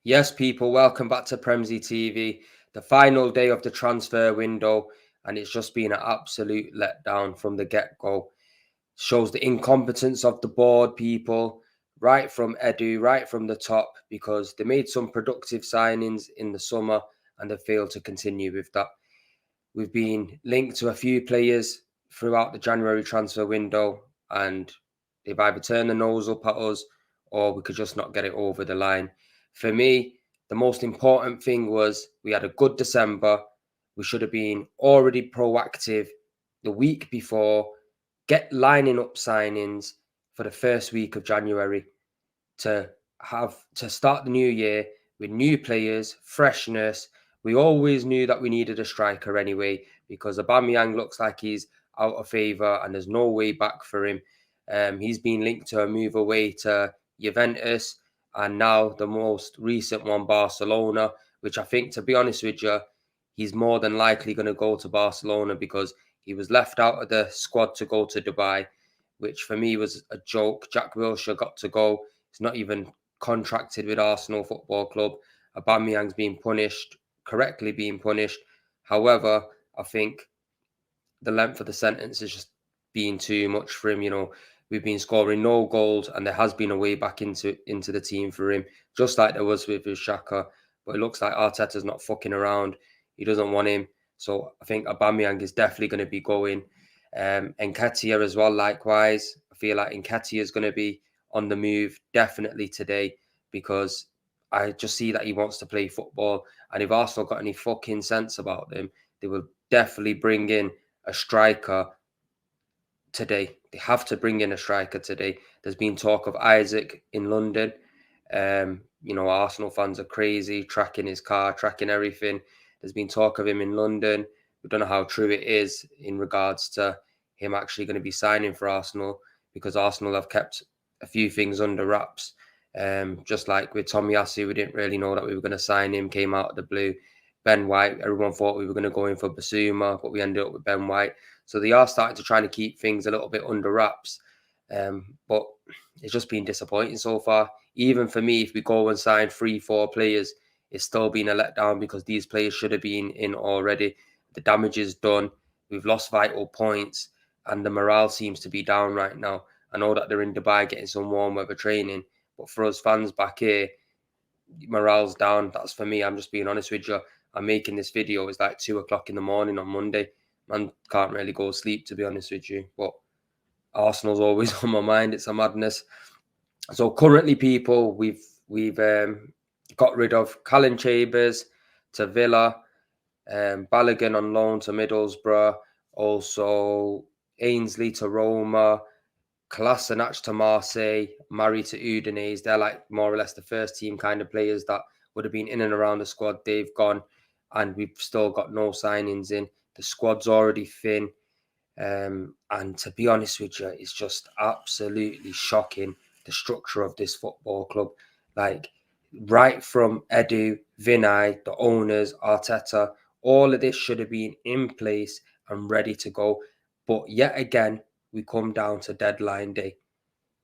Yes, people, welcome back to Premsy TV. The final day of the transfer window, and it's just been an absolute letdown from the get-go. Shows the incompetence of the board, people, right from Edu, right from the top, because they made some productive signings in the summer and they failed to continue with that. We've been linked to a few players throughout the January transfer window, and they've either turned the nose up at us or we could just not get it over the line. For me, the most important thing was we had a good December. We should have been already proactive the week before, get lining up signings for the first week of January to start the new year with new players, freshness. We always knew that we needed a striker anyway, because Aubameyang looks like he's out of favour and there's no way back for him. He's been linked to a move away to Juventus and now the most recent one, Barcelona, which I think, to be honest with you, he's more than likely going to go to Barcelona because he was left out of the squad to go to Dubai, which for me was a joke. Jack Wilshere got to go. He's not even contracted with Arsenal Football Club. Aubameyang's being punished, correctly being punished. However, I think the length of the sentence is just being too much for him. We've been scoring no goals, and there has been a way back into the team for him, just like there was with Xhaka. But it looks like Arteta's not fucking around. He doesn't want him. So I think Aubameyang is definitely going to be going. Nketiah as well, likewise. I feel like Nketiah is going to be on the move definitely today because I just see that he wants to play football. And if Arsenal got any fucking sense about them, they will definitely bring in a striker today. They have to bring in a striker today. There's been talk of Isaac in London. Arsenal fans are crazy, tracking his car, tracking everything. There's been talk of him in London. We don't know how true it is in regards to him actually going to be signing for Arsenal, because Arsenal have kept a few things under wraps. Just like with Tomiyasu, we didn't really know that we were going to sign him, came out of the blue. Ben White, everyone thought we were going to go in for Basuma, but we ended up with Ben White. So they are starting to try to keep things a little bit under wraps. But it's just been disappointing so far. Even for me, if we go and sign 3-4 players, it's still been a letdown because these players should have been in already. The damage is done. We've lost vital points and the morale seems to be down right now. I know that they're in Dubai getting some warm weather training, but for us fans back here, morale's down. That's for me. I'm just being honest with you. I'm making this video. It's like 2 o'clock in the morning on Monday. Man can't really go to sleep, to be honest with you. But Arsenal's always on my mind. It's a madness. So currently, people, we've got rid of Callum Chambers to Villa, Balogun on loan to Middlesbrough, also Ainsley to Roma, Kolasinac to Marseille, Murray to Udinese. They're like more or less the first team kind of players that would have been in and around the squad. They've gone, and we've still got no signings in. The squad's already thin. And to be honest with you, it's just absolutely shocking, the structure of this football club. Like, right from Edu, Vinay, the owners, Arteta, all of this should have been in place and ready to go. But yet again, we come down to deadline day.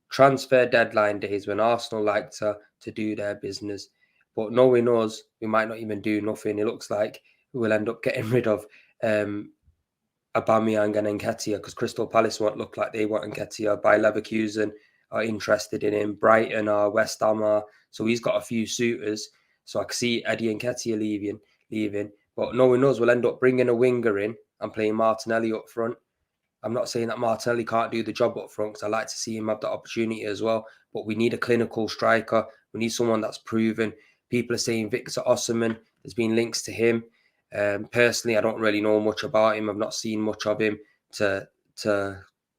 Transfer deadline days when Arsenal like to do their business. But knowing us, we might not even do nothing. It looks like we'll end up getting rid of Aubameyang and Nketiah because Crystal Palace won't look like they want Nketiah. By Leverkusen are interested in him. Brighton are, West Ham are. So he's got a few suitors. So I can see Eddie Nketiah leaving. But knowing us, we'll end up bringing a winger in and playing Martinelli up front. I'm not saying that Martinelli can't do the job up front because I like to see him have the opportunity as well. But we need a clinical striker. We need someone that's proven. People are saying Victor Osimhen. There's been links to him. Personally, I don't really know much about him. I've not seen much of him to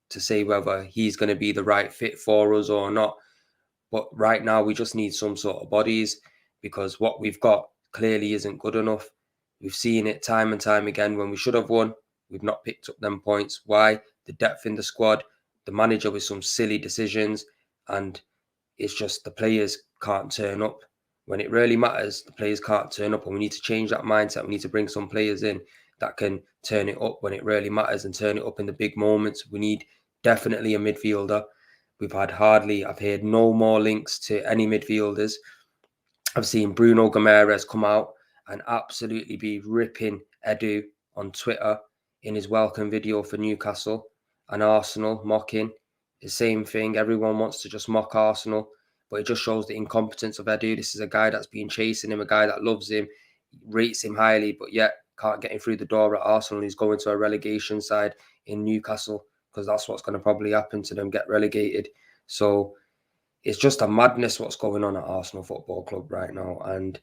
say whether he's going to be the right fit for us or not. But right now, we just need some sort of bodies because what we've got clearly isn't good enough. We've seen it time and time again when we should have won. We've not picked up them points. Why? The depth in the squad, the manager with some silly decisions, and it's just the players can't turn up. When it really matters, the players can't turn up, and we need to change that mindset. We need to bring some players in that can turn it up when it really matters and turn it up in the big moments. We need definitely a midfielder. I've heard no more links to any midfielders. I've seen Bruno Guimaraes come out and absolutely be ripping Edu on Twitter in his welcome video for Newcastle, and Arsenal mocking the same thing. Everyone wants to just mock Arsenal, but it just shows the incompetence of Edu. This is a guy that's been chasing him, a guy that loves him, rates him highly, but yet can't get him through the door at Arsenal. He's going to a relegation side in Newcastle because that's what's going to probably happen to them, get relegated. So it's just a madness what's going on at Arsenal Football Club right now. And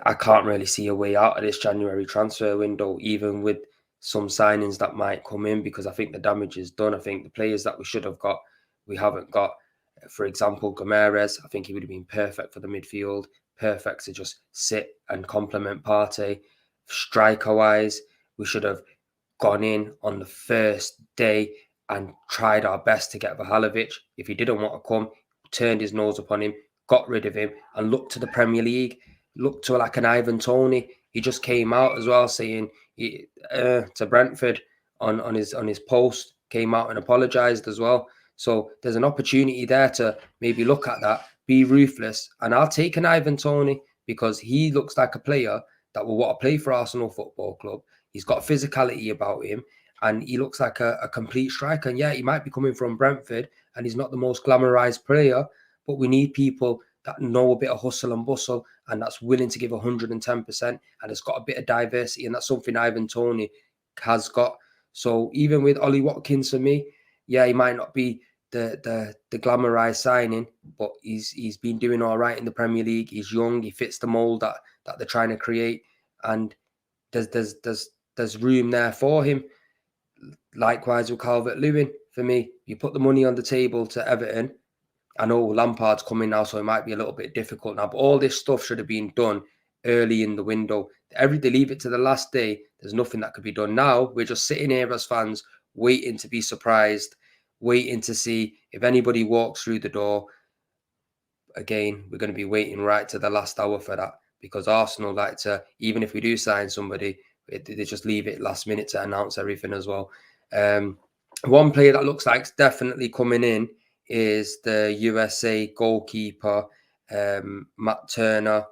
I can't really see a way out of this January transfer window, even with some signings that might come in, because I think the damage is done. I think the players that we should have got, we haven't got. For example, Guimaraes, I think he would have been perfect for the midfield, perfect to just sit and complement Partey. Striker-wise, we should have gone in on the first day and tried our best to get Vlahovic. If he didn't want to come, turned his nose upon him, got rid of him, and looked to the Premier League, looked to like an Ivan Toney. He just came out as well saying to Brentford on his post, came out and apologised as well. So there's an opportunity there to maybe look at that, be ruthless, and I'll take an Ivan Toney because he looks like a player that will want to play for Arsenal Football Club. He's got physicality about him, and he looks like a complete striker. And yeah, he might be coming from Brentford, and he's not the most glamorized player, but we need people that know a bit of hustle and bustle, and that's willing to give 110%, and it's got a bit of diversity, and that's something Ivan Toney has got. So even with Ollie Watkins, for me, yeah, he might not be the glamorized signing, but he's been doing all right in the Premier League. He's young, he fits the mold that they're trying to create, and there's room there for him. Likewise with Calvert-Lewin, for me, you put the money on the table to Everton. I know Lampard's coming now, so it might be a little bit difficult now, but all this stuff should have been done early in the window. They leave it to the last day. There's nothing that could be done. Now we're just sitting here as fans, waiting to be surprised, waiting to see if anybody walks through the door. Again, we're going to be waiting right to the last hour for that, because Arsenal like to, even if we do sign somebody, they just leave it last minute to announce everything as well. One player that looks like it's definitely coming in is the USA goalkeeper, Matt Turner.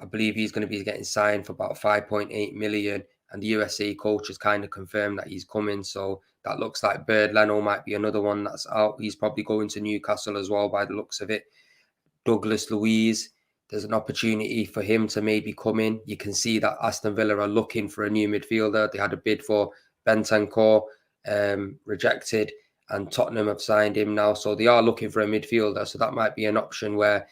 I believe he's going to be getting signed for about 5.8 million, and the USA coach has kind of confirmed that he's coming. So that looks like Bird Leno might be another one that's out. He's probably going to Newcastle as well by the looks of it. Douglas Luiz, there's an opportunity for him to maybe come in. You can see that Aston Villa are looking for a new midfielder. They had a bid for Bentancur, rejected, and Tottenham have signed him now. So they are looking for a midfielder. So that might be an option where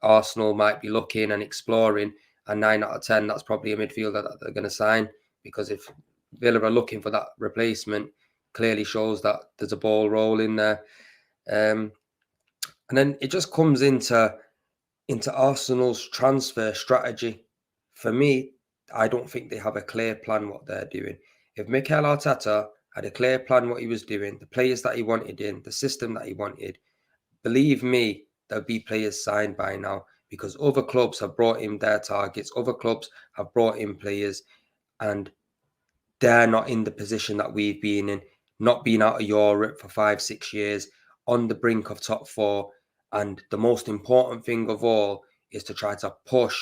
Arsenal might be looking and exploring. And 9 out of 10, that's probably a midfielder that they're going to sign, because if Villa are looking for that replacement, clearly shows that there's a ball rolling there. And then it just comes into Arsenal's transfer strategy. For me, I don't think they have a clear plan what they're doing. If Mikel Arteta had a clear plan what he was doing, the players that he wanted in, the system that he wanted, believe me, there'll be players signed by now, because other clubs have brought in their targets. Other clubs have brought in players, and they're not in the position that we've been in, not being out of Europe for 5-6 years, on the brink of top 4. And the most important thing of all is to try to push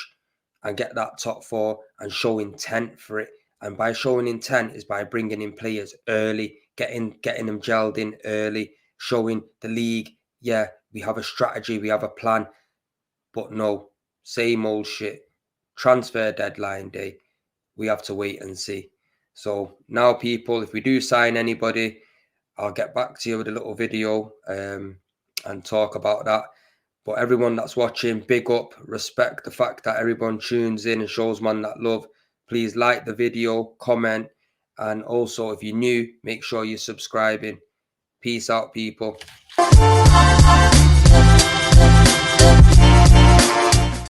and get that top 4 and show intent for it. And by showing intent is by bringing in players early, getting them gelled in early, showing the league, yeah, we have a strategy, we have a plan. But no, same old shit. Transfer deadline day, we have to wait and see. So now, people, if we do sign anybody, I'll get back to you with a little video and talk about that. But everyone that's watching, big up, respect the fact that everyone tunes in and shows man that love. Please like the video, comment, and also if you're new, make sure you're subscribing. Peace out, people.